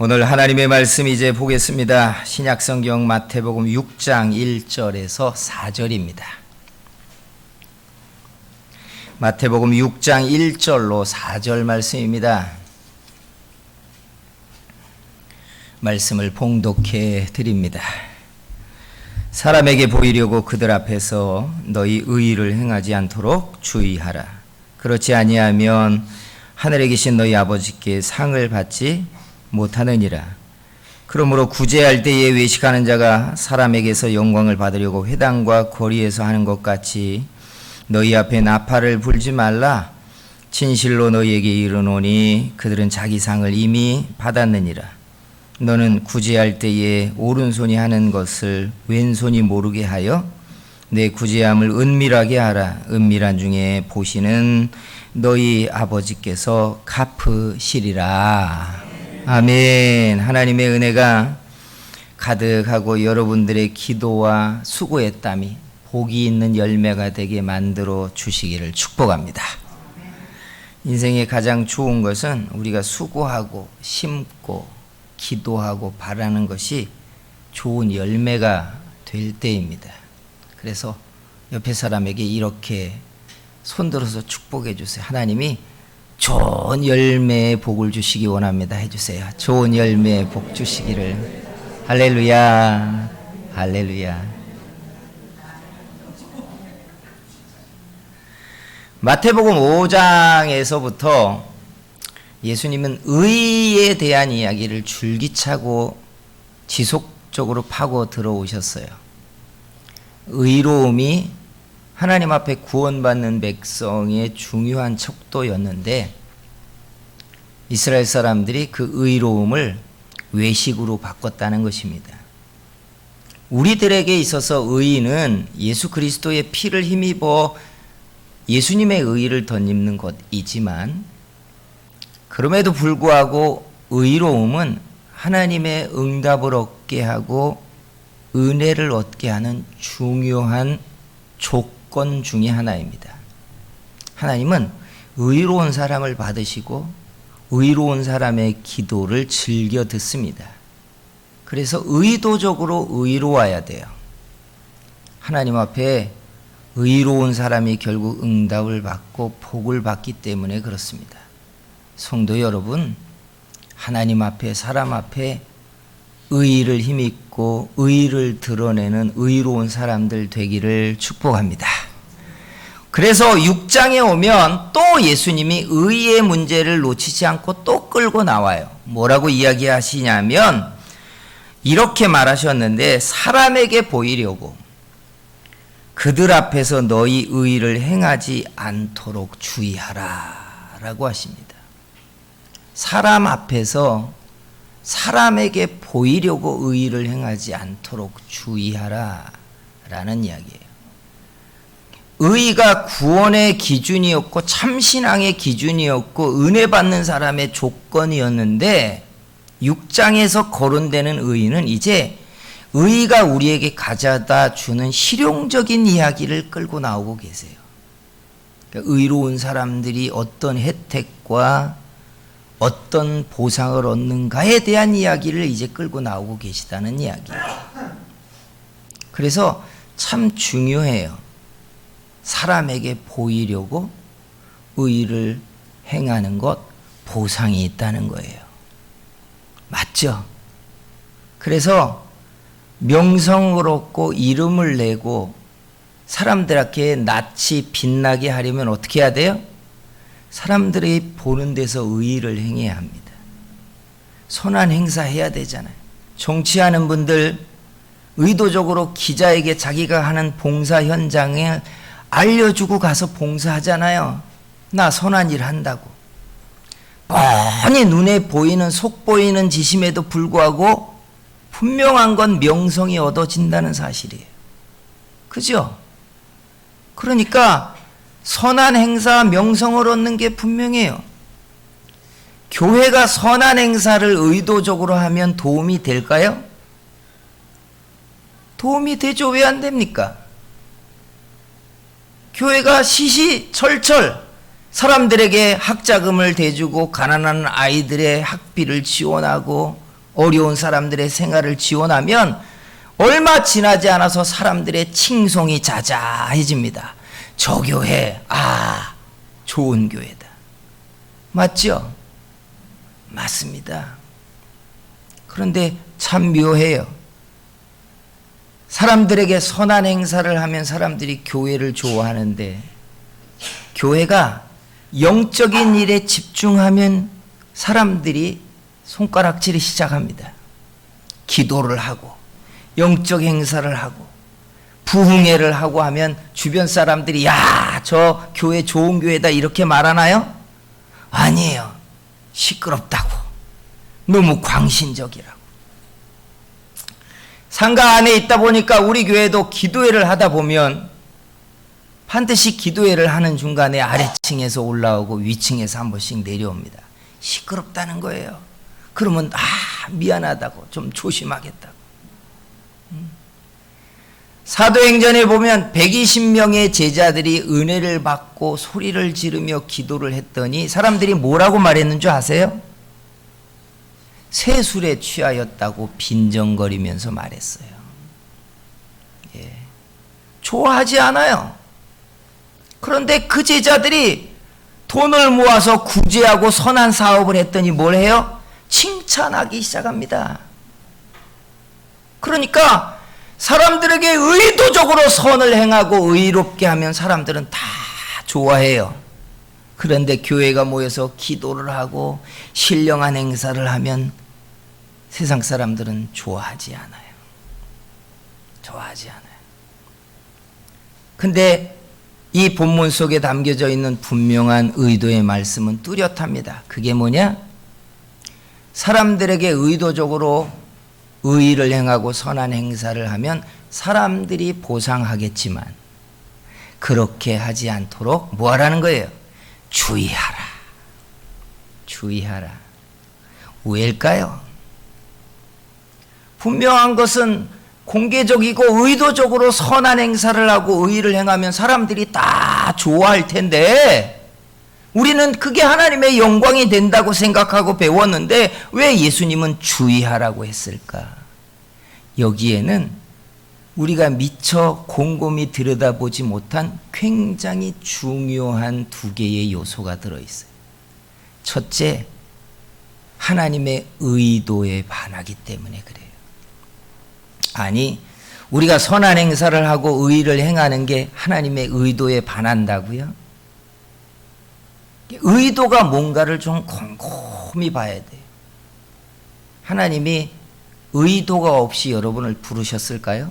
오늘 하나님의 말씀 이제 보겠습니다. 신약성경 마태복음 6장 1절에서 4절입니다. 마태복음 6장 1절로 4절 말씀입니다. 말씀을 봉독해 드립니다. 사람에게 보이려고 그들 앞에서 너희 의의를 행하지 않도록 주의하라. 그렇지 아니하면 하늘에 계신 너희 아버지께 상을 받지 못하느니라. 그러므로 구제할 때에 외식하는 자가 사람에게서 영광을 받으려고 회당과 거리에서 하는 것 같이 너희 앞에 나팔을 불지 말라. 진실로 너희에게 이르노니 그들은 자기 상을 이미 받았느니라. 너는 구제할 때에 오른손이 하는 것을 왼손이 모르게 하여 내 구제함을 은밀하게 하라. 은밀한 중에 보시는 너희 아버지께서 갚으시리라. 아멘. 하나님의 은혜가 가득하고 여러분들의 기도와 수고의 땀이 복이 있는 열매가 되게 만들어 주시기를 축복합니다. 인생의 가장 좋은 것은 우리가 수고하고 심고 기도하고 바라는 것이 좋은 열매가 될 때입니다. 그래서 옆에 사람에게 이렇게 손들어서 축복해 주세요. 하나님이 좋은 열매의 복을 주시기 원합니다. 해주세요. 좋은 열매의 복 주시기를. 할렐루야, 할렐루야. 마태복음 5장에서부터 예수님은 의에 대한 이야기를 줄기차고 지속적으로 파고 들어오셨어요. 의로움이 하나님 앞에 구원받는 백성의 중요한 척도였는데 이스라엘 사람들이 그 의로움을 외식으로 바꿨다는 것입니다. 우리들에게 있어서 의는 예수 그리스도의 피를 힘입어 예수님의 의를 덧입는 것이지만 그럼에도 불구하고 의로움은 하나님의 응답을 얻게 하고 은혜를 얻게 하는 중요한 조건 중에 하나입니다. 하나님은 의로운 사람을 받으시고 의로운 사람의 기도를 즐겨 듣습니다. 그래서 의도적으로 의로워야 돼요. 하나님 앞에 의로운 사람이 결국 응답을 받고 복을 받기 때문에 그렇습니다. 성도 여러분, 하나님 앞에 사람 앞에 의를 힘입고 의를 드러내는 의로운 사람들 되기를 축복합니다. 그래서 6장에 오면 또 예수님이 의의 문제를 놓치지 않고 또 끌고 나와요. 뭐라고 이야기하시냐면 이렇게 말하셨는데 사람에게 보이려고 그들 앞에서 너희 의를 행하지 않도록 주의하라 라고 하십니다. 사람 앞에서 사람에게 보이려고 의를 행하지 않도록 주의하라 라는 이야기예요. 의가 구원의 기준이었고 참신앙의 기준이었고 은혜 받는 사람의 조건이었는데 6장에서 거론되는 의는 이제 의가 우리에게 가져다 주는 실용적인 이야기를 끌고 나오고 계세요. 그러니까 의로운 사람들이 어떤 혜택과 어떤 보상을 얻는가에 대한 이야기를 이제 끌고 나오고 계시다는 이야기예요. 그래서 참 중요해요. 사람에게 보이려고 의를 행하는 것 보상이 있다는 거예요. 맞죠? 그래서 명성을 얻고 이름을 내고 사람들에게 낯이 빛나게 하려면 어떻게 해야 돼요? 사람들이 보는 데서 의의를 행해야 합니다. 선한 행사 해야 되잖아요. 정치하는 분들 의도적으로 기자에게 자기가 하는 봉사 현장에 알려주고 가서 봉사하잖아요. 나 선한 일 한다고. 뻔히 눈에 보이는 속 보이는 짓임에도 불구하고 분명한 건 명성이 얻어진다는 사실이에요. 그죠? 그러니까 선한 행사 명성을 얻는 게 분명해요. 교회가 선한 행사를 의도적으로 하면 도움이 될까요? 도움이 되죠. 왜 안 됩니까? 교회가 시시철철 사람들에게 학자금을 대주고 가난한 아이들의 학비를 지원하고 어려운 사람들의 생활을 지원하면 얼마 지나지 않아서 사람들의 칭송이 자자해집니다. 저 교회, 좋은 교회다. 맞죠? 맞습니다. 그런데 참 묘해요. 사람들에게 선한 행사를 하면 사람들이 교회를 좋아하는데, 교회가 영적인 일에 집중하면 사람들이 손가락질을 시작합니다. 기도를 하고 영적 행사를 하고 부흥회를 하고 하면 주변 사람들이 야, 저 교회 좋은 교회다 이렇게 말하나요? 아니에요. 시끄럽다고, 너무 광신적이라고. 상가 안에 있다 보니까 우리 교회도 기도회를 하다 보면 반드시 기도회를 하는 중간에 아래층에서 올라오고 위층에서 한 번씩 내려옵니다. 시끄럽다는 거예요. 그러면 미안하다고, 좀 조심하겠다고. 사도행전에 보면 120명의 제자들이 은혜를 받고 소리를 지르며 기도를 했더니 사람들이 뭐라고 말했는 줄 아세요? 세술에 취하였다고 빈정거리면서 말했어요. 좋아하지 않아요. 그런데 그 제자들이 돈을 모아서 구제하고 선한 사업을 했더니 뭘 해요? 칭찬하기 시작합니다. 그러니까 사람들에게 의도적으로 선을 행하고 의롭게 하면 사람들은 다 좋아해요. 그런데 교회가 모여서 기도를 하고 신령한 행사를 하면 세상 사람들은 좋아하지 않아요. 좋아하지 않아요. 근데 이 본문 속에 담겨져 있는 분명한 의도의 말씀은 뚜렷합니다. 그게 뭐냐? 사람들에게 의도적으로 의의를 행하고 선한 행사를 하면 사람들이 보상하겠지만 그렇게 하지 않도록 뭐 하라는 거예요? 주의하라. 주의하라. 왜일까요? 분명한 것은 공개적이고 의도적으로 선한 행사를 하고 의의를 행하면 사람들이 다 좋아할 텐데 우리는 그게 하나님의 영광이 된다고 생각하고 배웠는데 왜 예수님은 주의하라고 했을까? 여기에는 우리가 미처 곰곰이 들여다보지 못한 굉장히 중요한 두 개의 요소가 들어있어요. 첫째, 하나님의 의도에 반하기 때문에 그래요. 아니, 우리가 선한 행사를 하고 의의를 행하는 게 하나님의 의도에 반한다고요? 의도가 뭔가를 좀 곰곰이 봐야 돼요. 하나님이 의도가 없이 여러분을 부르셨을까요?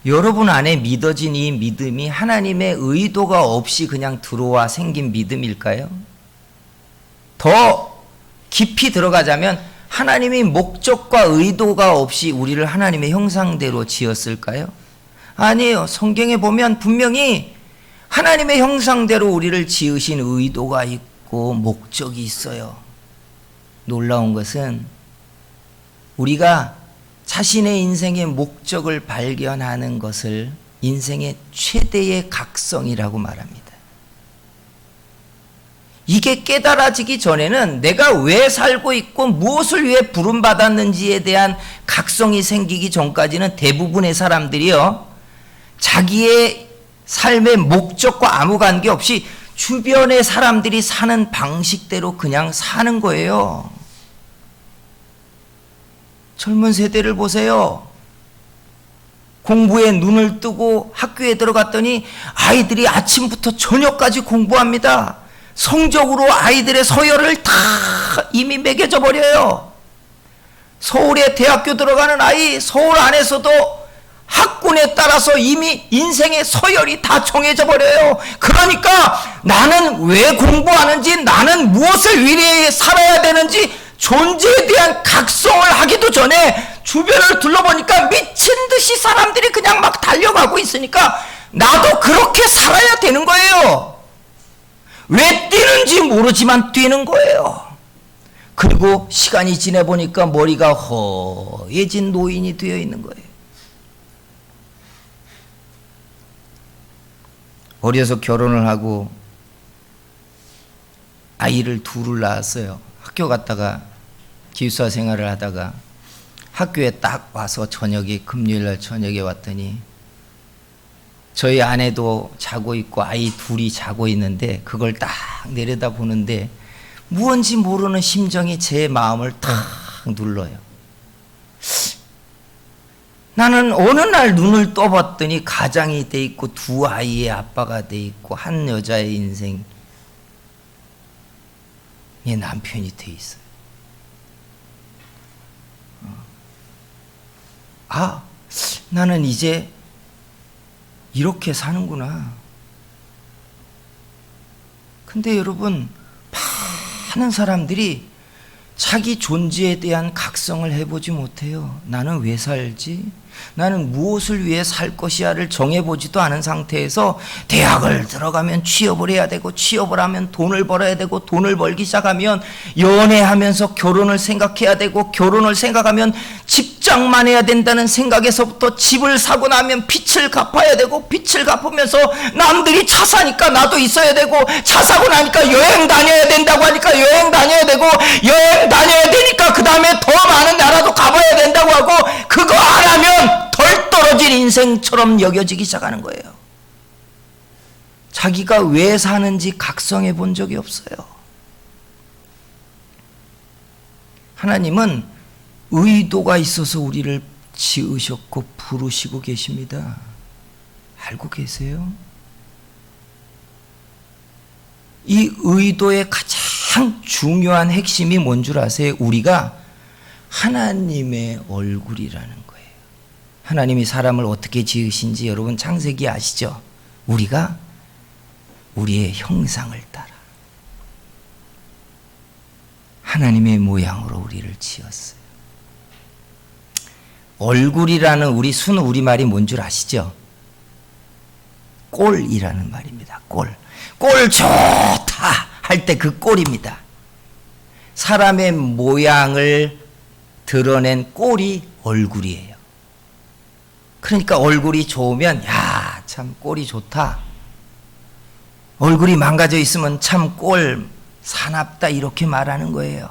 여러분 안에 믿어진 이 믿음이 하나님의 의도가 없이 그냥 들어와 생긴 믿음일까요? 더 깊이 들어가자면 하나님이 목적과 의도가 없이 우리를 하나님의 형상대로 지었을까요? 아니에요. 성경에 보면 분명히 하나님의 형상대로 우리를 지으신 의도가 있고 목적이 있어요. 놀라운 것은 우리가 자신의 인생의 목적을 발견하는 것을 인생의 최대의 각성이라고 말합니다. 이게 깨달아지기 전에는 내가 왜 살고 있고 무엇을 위해 부름받았는지에 대한 각성이 생기기 전까지는 대부분의 사람들이요, 자기의 삶의 목적과 아무 관계없이 주변의 사람들이 사는 방식대로 그냥 사는 거예요. 젊은 세대를 보세요. 공부에 눈을 뜨고 학교에 들어갔더니 아이들이 아침부터 저녁까지 공부합니다. 성적으로 아이들의 서열을 다 이미 매겨져 버려요. 서울에 대학교 들어가는 아이, 서울 안에서도 학군에 따라서 이미 인생의 서열이 다 정해져 버려요. 그러니까 나는 왜 공부하는지, 나는 무엇을 위해 살아야 되는지 존재에 대한 각성을 하기도 전에 주변을 둘러보니까 미친 듯이 사람들이 그냥 막 달려가고 있으니까 나도 그렇게 살아야 되는 거예요. 왜 뛰는지 모르지만 뛰는 거예요. 그리고 시간이 지내보니까 머리가 허해진 노인이 되어 있는 거예요. 어려서 결혼을 하고 아이를 둘을 낳았어요. 학교 갔다가 기숙사 생활을 하다가 학교에 딱 와서 금요일날 저녁에 왔더니 저희 아내도 자고 있고 아이 둘이 자고 있는데 그걸 딱 내려다보는데 무언지 모르는 심정이 제 마음을 탁 눌러요. 나는 어느 날 눈을 떠봤더니 가장이 돼 있고 두 아이의 아빠가 돼 있고 한 여자의 인생에 남편이 돼 있어요. 나는 이제 이렇게 사는구나. 근데 여러분, 많은 사람들이 자기 존재에 대한 각성을 해보지 못해요. 나는 왜 살지? 나는 무엇을 위해 살 것이야를 정해보지도 않은 상태에서 대학을 들어가면 취업을 해야 되고, 취업을 하면 돈을 벌어야 되고, 돈을 벌기 시작하면 연애하면서 결혼을 생각해야 되고, 결혼을 생각하면 집장만 해야 된다는 생각에서부터 집을 사고 나면 빚을 갚아야 되고, 빚을 갚으면서 남들이 차 사니까 나도 있어야 되고, 차 사고 나니까 여행 다녀야 된다고 하니까 여행 다녀야 되고, 여행 다녀야 되니까 그 다음에 더 많은 나라도 가봐야 된다고 하고, 그거 안 하면 덜 떨어진 인생처럼 여겨지기 시작하는 거예요. 자기가 왜 사는지 각성해 본 적이 없어요. 하나님은 의도가 있어서 우리를 지으셨고 부르시고 계십니다. 알고 계세요? 이 의도의 가장 중요한 핵심이 뭔 줄 아세요? 우리가 하나님의 얼굴이라는 거예요. 하나님이 사람을 어떻게 지으신지 여러분 창세기 아시죠? 우리가 우리의 형상을 따라 하나님의 모양으로 우리를 지었어요. 얼굴이라는 우리 순 우리말이 뭔 줄 아시죠? 꼴이라는 말입니다. 꼴 좋다 할 때 그 꼴입니다. 사람의 모양을 드러낸 꼴이 얼굴이에요. 그러니까 얼굴이 좋으면 야, 참 꼴이 좋다. 얼굴이 망가져 있으면 참 꼴 사납다 이렇게 말하는 거예요.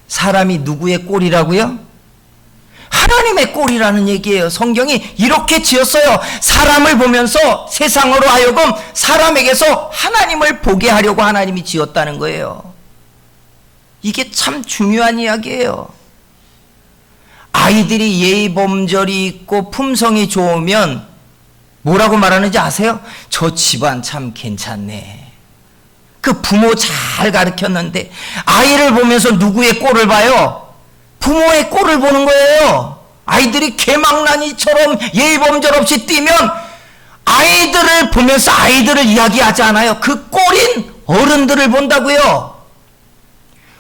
사람이 누구의 꼴이라고요? 하나님의 꼴이라는 얘기예요. 성경이 이렇게 지었어요. 사람을 보면서 세상으로 하여금 사람에게서 하나님을 보게 하려고 하나님이 지었다는 거예요. 이게 참 중요한 이야기예요. 아이들이 예의 범절이 있고 품성이 좋으면 뭐라고 말하는지 아세요? 저 집안 참 괜찮네. 그 부모 잘 가르쳤는데 아이를 보면서 누구의 꼴을 봐요? 부모의 꼴을 보는 거예요. 아이들이 개망나니처럼 예의 범절 없이 뛰면 아이들을 보면서 아이들을 이야기하지 않아요. 그 꼴인 어른들을 본다고요.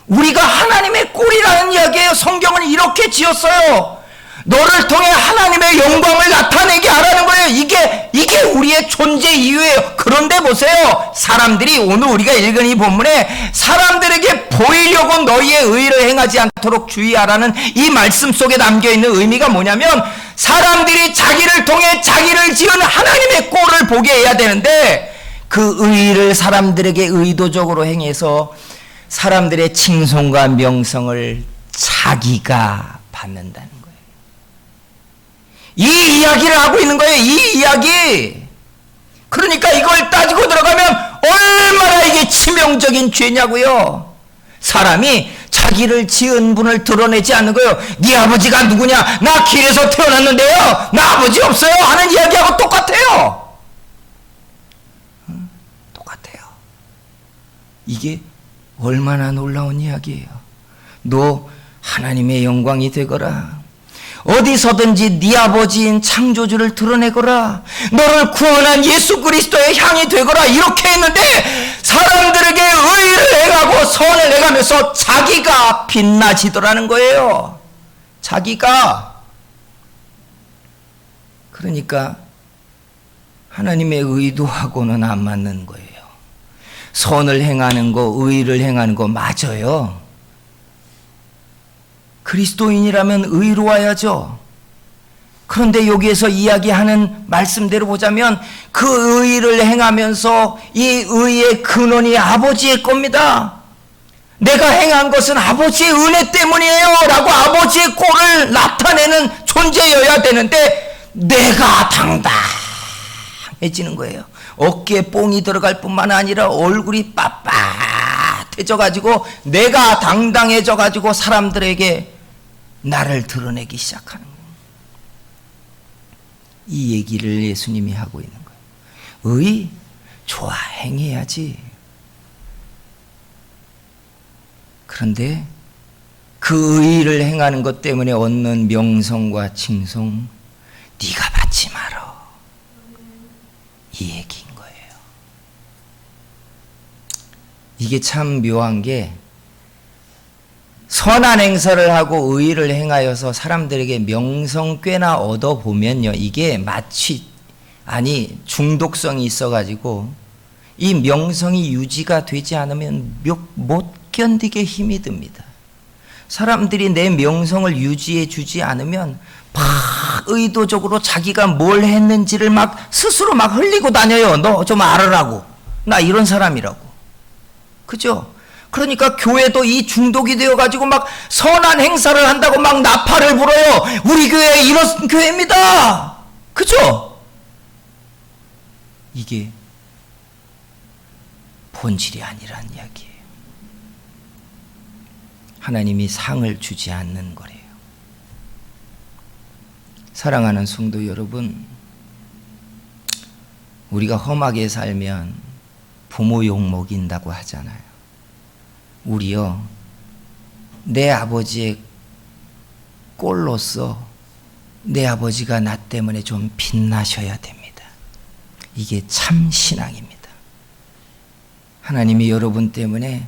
우리가 하나님의 꼴이라는 이야기예요. 성경은 이렇게 지었어요. 너를 통해 하나님의 영광을 나타내게 하라는 거예요. 이게 우리의 존재 이유예요. 그런데 보세요. 사람들이 오늘 우리가 읽은 이 본문에 사람들에게 보이려고 너희의 의를 행하지 않도록 주의하라는 이 말씀 속에 담겨있는 의미가 뭐냐면 사람들이 자기를 통해 자기를 지은 하나님의 꼴을 보게 해야 되는데 그 의를 사람들에게 의도적으로 행해서 사람들의 칭송과 명성을 자기가 받는다는 거예요. 이 이야기를 하고 있는 거예요. 이 이야기. 그러니까 이걸 따지고 들어가면 얼마나 이게 치명적인 죄냐고요. 사람이 자기를 지은 분을 드러내지 않는 거예요. 네 아버지가 누구냐? 나 길에서 태어났는데요. 나 아버지 없어요. 하는 이야기하고 똑같아요. 똑같아요. 이게 얼마나 놀라운 이야기예요. 너 하나님의 영광이 되거라. 어디서든지 네 아버지인 창조주를 드러내거라. 너를 구원한 예수 그리스도의 향이 되거라. 이렇게 했는데 사람들에게 의를 행하고 선을 행하면서 자기가 빛나지더라는 거예요. 자기가. 그러니까 하나님의 의도하고는 안 맞는 거예요. 선을 행하는 거, 의를 행하는 거 맞아요. 그리스도인이라면 의로워야죠. 그런데 여기에서 이야기하는 말씀대로 보자면 그 의를 행하면서 이 의의 근원이 아버지의 겁니다. 내가 행한 것은 아버지의 은혜 때문이에요 라고 아버지의 꼴을 나타내는 존재여야 되는데 내가 당당해지는 거예요. 어깨에 뽕이 들어갈 뿐만 아니라 얼굴이 빳빳해져가지고 내가 당당해져가지고 사람들에게 나를 드러내기 시작하는 거예요. 이 얘기를 예수님이 하고 있는 거예요. 의, 좋아, 행해야지. 그런데 그 의를 행하는 것 때문에 얻는 명성과 칭송 네가 받지 마라. 이 얘기인 거예요. 이게 참 묘한 게 선한 행사를 하고 의를 행하여서 사람들에게 명성 꽤나 얻어보면요. 이게 마치 중독성이 있어가지고 이 명성이 유지가 되지 않으면 못 견디게 힘이 듭니다. 사람들이 내 명성을 유지해 주지 않으면 막 의도적으로 자기가 뭘 했는지를 막 스스로 막 흘리고 다녀요. 너 좀 알으라고. 나 이런 사람이라고. 그죠? 그러니까 교회도 이 중독이 되어가지고 막 선한 행사를 한다고 막 나팔을 불어요. 우리 교회 이런 교회입니다. 그죠? 이게 본질이 아니란 이야기예요. 하나님이 상을 주지 않는 거래요. 사랑하는 성도 여러분, 우리가 험하게 살면 부모 욕 먹인다고 하잖아요. 우리요, 내 아버지의 꼴로서 내 아버지가 나 때문에 좀 빛나셔야 됩니다. 이게 참 신앙입니다. 하나님이 여러분 때문에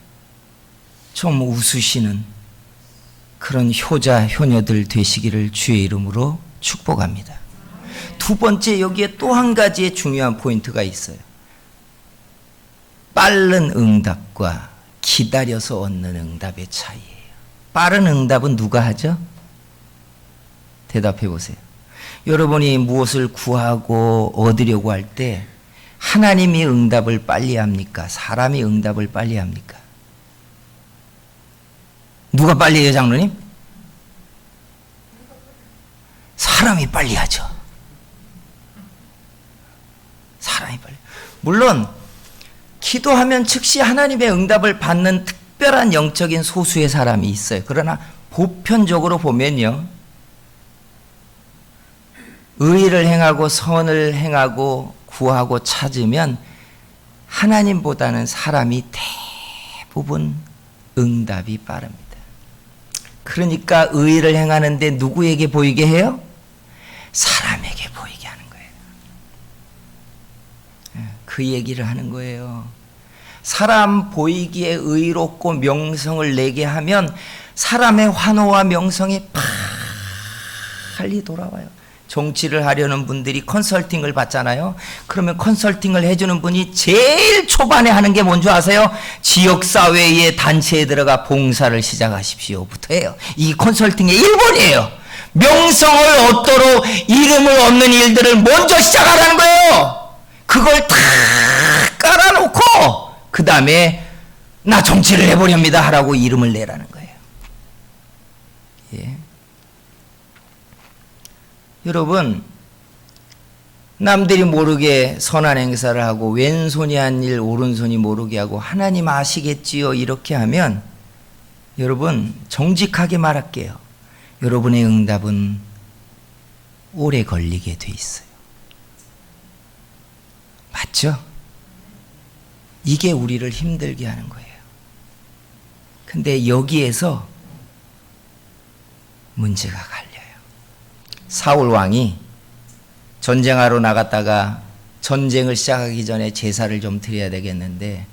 좀 웃으시는 그런 효자, 효녀들 되시기를 주의 이름으로 축복합니다. 두 번째, 여기에 또 한 가지의 중요한 포인트가 있어요. 빠른 응답과 기다려서 얻는 응답의 차이예요. 빠른 응답은 누가 하죠? 대답해 보세요. 여러분이 무엇을 구하고 얻으려고 할 때 하나님이 응답을 빨리 합니까? 사람이 응답을 빨리 합니까? 누가 빨리 해요, 장로님? 사람이 빨리 하죠. 사람이 빨리. 물론 기도하면 즉시 하나님의 응답을 받는 특별한 영적인 소수의 사람이 있어요. 그러나 보편적으로 보면요, 의를 행하고 선을 행하고 구하고 찾으면 하나님보다는 사람이 대부분 응답이 빠릅니다. 그러니까 의를 행하는데 누구에게 보이게 해요? 사람에게 보이게 하는 거예요. 그 얘기를 하는 거예요. 사람 보이기에 의롭고 명성을 내게 하면 사람의 환호와 명성이 빨리 돌아와요. 정치를 하려는 분들이 컨설팅을 받잖아요. 그러면 컨설팅을 해주는 분이 제일 초반에 하는 게 뭔지 아세요? 지역사회의 단체에 들어가 봉사를 시작하십시오부터 해요. 이 컨설팅의 1번이에요. 명성을 얻도록 이름을 얻는 일들을 먼저 시작하라는 거예요. 그걸 다 깔아놓고 그 다음에 나 정치를 해보렵니다 하라고 이름을 내라는 거예요. 예. 여러분, 남들이 모르게 선한 행사를 하고 왼손이 한 일 오른손이 모르게 하고 하나님 아시겠지요 이렇게 하면 여러분 정직하게 말할게요. 여러분의 응답은 오래 걸리게 돼 있어요. 맞죠? 이게 우리를 힘들게 하는 거예요. 근데 여기에서 문제가 갈려요. 사울 왕이 전쟁하러 나갔다가 전쟁을 시작하기 전에 제사를 좀 드려야 되겠는데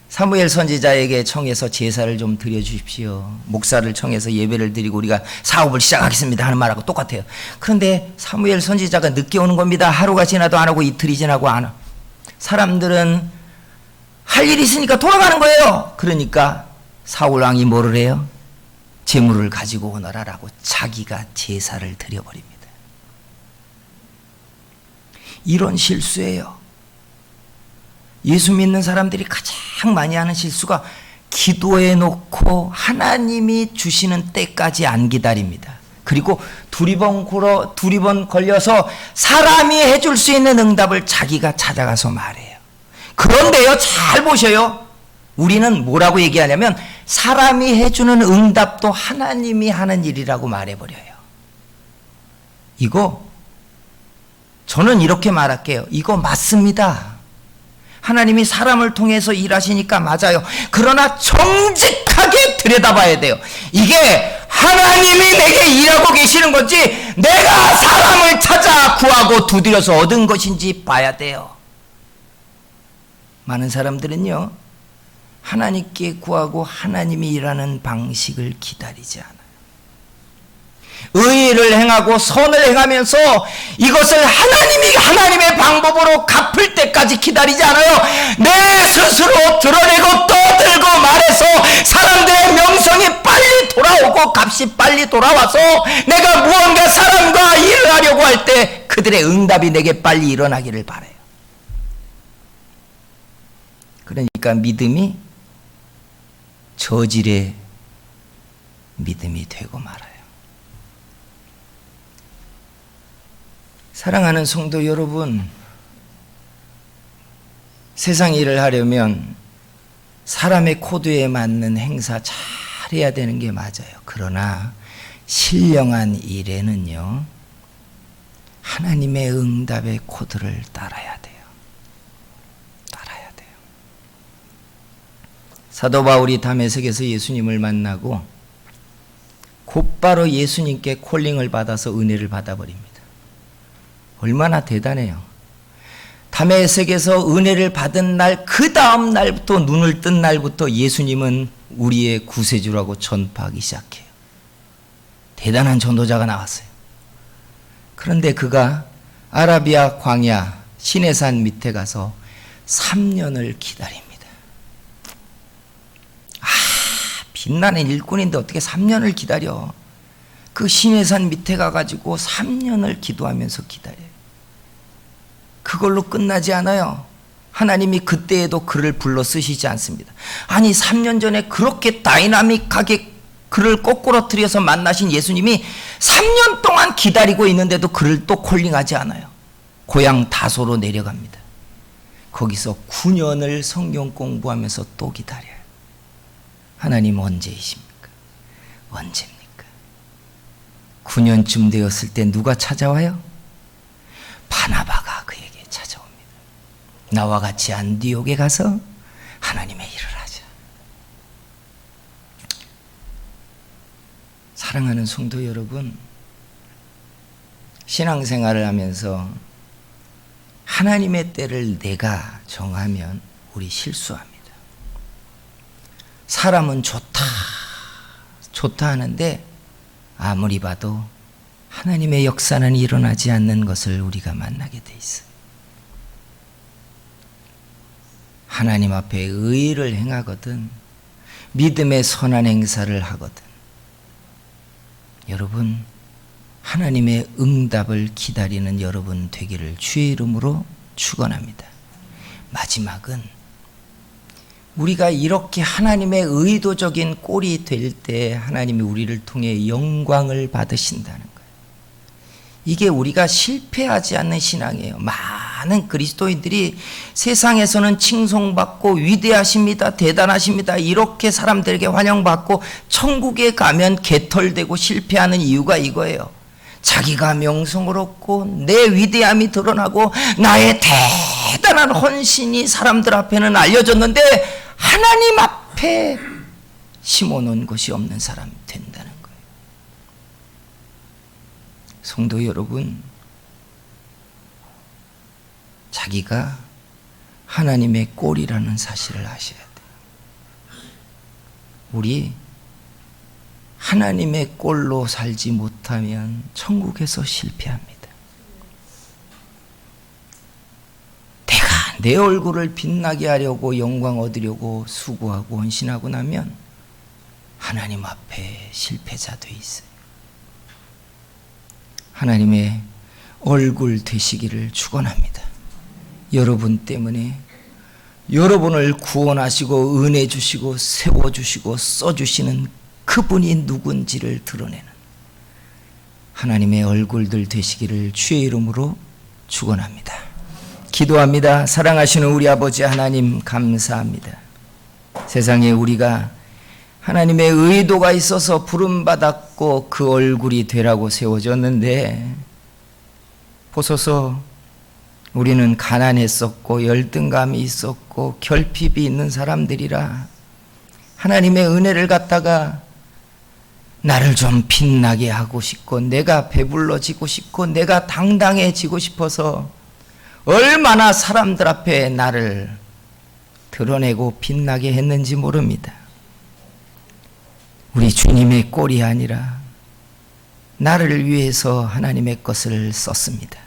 사무엘 선지자에게 청해서 제사를 좀 드려주십시오. 목사를 청해서 예배를 드리고 우리가 사업을 시작하겠습니다 하는 말하고 똑같아요. 그런데 사무엘 선지자가 늦게 오는 겁니다. 하루가 지나도 안 오고 이틀이 지나고 안 오고. 사람들은 할 일이 있으니까 돌아가는 거예요. 그러니까 사울 왕이 뭐를 해요? 재물을 가지고 오너라라고 자기가 제사를 드려버립니다. 이런 실수예요. 예수 믿는 사람들이 가장 많이 하는 실수가 기도해 놓고 하나님이 주시는 때까지 안 기다립니다. 그리고 두리번 걸려서 사람이 해줄 수 있는 응답을 자기가 찾아가서 말해요. 그런데요, 잘 보셔요. 우리는 뭐라고 얘기하냐면 사람이 해주는 응답도 하나님이 하는 일이라고 말해버려요. 이거 저는 이렇게 말할게요. 이거 맞습니다. 하나님이 사람을 통해서 일하시니까 맞아요. 그러나 정직하게 들여다봐야 돼요. 이게 하나님이 내게 일하고 계시는 건지 내가 사람을 찾아 구하고 두드려서 얻은 것인지 봐야 돼요. 많은 사람들은요, 하나님께 구하고 하나님이 일하는 방식을 기다리지 않아요. 의를 행하고 선을 행하면서 이것을 하나님이 하나님의 방법으로 갚을 때까지 기다리지 않아요. 내 스스로 드러내고 떠들고 말해서 사람들의 명성이 빨리 돌아오고 값이 빨리 돌아와서 내가 무언가 사람과 일을 하려고 할 때 그들의 응답이 내게 빨리 일어나기를 바라요. 그러니까 믿음이 저질의 믿음이 되고 말아요. 사랑하는 성도 여러분, 세상 일을 하려면 사람의 코드에 맞는 행사 잘 해야 되는 게 맞아요. 그러나 신령한 일에는요, 하나님의 응답의 코드를 따라야 돼요. 따라야 돼요. 사도 바울이 다메섹에서 예수님을 만나고 곧바로 예수님께 콜링을 받아서 은혜를 받아버립니다. 얼마나 대단해요. 다메섹에서 은혜를 받은 날, 그 다음 날부터, 눈을 뜬 날부터 예수님은 우리의 구세주라고 전파하기 시작해요. 대단한 전도자가 나왔어요. 그런데 그가 아라비아 광야 시내산 밑에 가서 3년을 기다립니다. 빛나는 일꾼인데 어떻게 3년을 기다려. 그 시내산 밑에 가가지고 3년을 기도하면서 기다려요. 그걸로 끝나지 않아요. 하나님이 그때에도 그를 불러 쓰시지 않습니다. 아니 3년 전에 그렇게 다이나믹하게 그를 거꾸로뜨려서 만나신 예수님이 3년 동안 기다리고 있는데도 그를 또 콜링하지 않아요. 고향 다소로 내려갑니다. 거기서 9년을 성경 공부하면서 또 기다려요. 하나님 언제이십니까? 언제입니까? 9년쯤 되었을 때 누가 찾아와요? 바나바가 그에게 찾아옵니다. 나와 같이 안디옥에 가서 하나님의 일을 하자. 사랑하는 성도 여러분, 신앙생활을 하면서 하나님의 때를 내가 정하면 우리 실수합니다. 사람은 좋다 하는데 아무리 봐도 하나님의 역사는 일어나지 않는 것을 우리가 만나게 돼 있어요. 하나님 앞에 의를 행하거든 믿음의 선한 행사를 하거든 여러분, 하나님의 응답을 기다리는 여러분 되기를 주의 이름으로 축원합니다. 마지막은 우리가 이렇게 하나님의 의도적인 꼴이 될 때 하나님이 우리를 통해 영광을 받으신다는 거예요. 이게 우리가 실패하지 않는 신앙이에요. 많은 그리스도인들이 세상에서는 칭송받고 위대하십니다, 대단하십니다, 이렇게 사람들에게 환영받고 천국에 가면 개털되고 실패하는 이유가 이거예요. 자기가 명성을 얻고 내 위대함이 드러나고 나의 대단한 헌신이 사람들 앞에는 알려졌는데 하나님 앞에 심어놓은 것이 없는 사람이 된다는 거예요. 성도 여러분, 자기가 하나님의 꼴이라는 사실을 아셔야 돼요. 우리 하나님의 꼴로 살지 못하면 천국에서 실패합니다. 내가 내 얼굴을 빛나게 하려고 영광 얻으려고 수고하고 헌신하고 나면 하나님 앞에 실패자 돼 있어요. 하나님의 얼굴 되시기를 축원합니다. 여러분 때문에 여러분을 구원하시고 은혜 주시고 세워주시고 써주시는 그분이 누군지를 드러내는 하나님의 얼굴들 되시기를 주의 이름으로 축원합니다. 기도합니다. 사랑하시는 우리 아버지 하나님 감사합니다. 세상에 우리가 하나님의 의도가 있어서 부름받았고 그 얼굴이 되라고 세워졌는데 보소서 우리는 가난했었고 열등감이 있었고 결핍이 있는 사람들이라 하나님의 은혜를 갖다가 나를 좀 빛나게 하고 싶고 내가 배불러지고 싶고 내가 당당해지고 싶어서 얼마나 사람들 앞에 나를 드러내고 빛나게 했는지 모릅니다. 우리 주님의 꼴이 아니라 나를 위해서 하나님의 것을 썼습니다.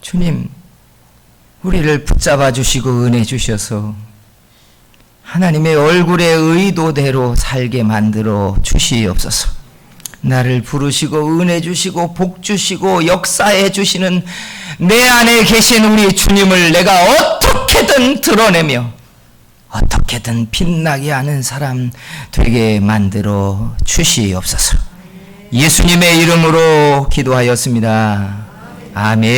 주님, 우리를 붙잡아 주시고 은혜 주셔서 하나님의 얼굴의 의도대로 살게 만들어 주시옵소서. 나를 부르시고 은혜 주시고 복 주시고 역사해 주시는 내 안에 계신 우리 주님을 내가 어떻게든 드러내며 어떻게든 빛나게 하는 사람 되게 만들어 주시옵소서. 예수님의 이름으로 기도하였습니다. 아멘.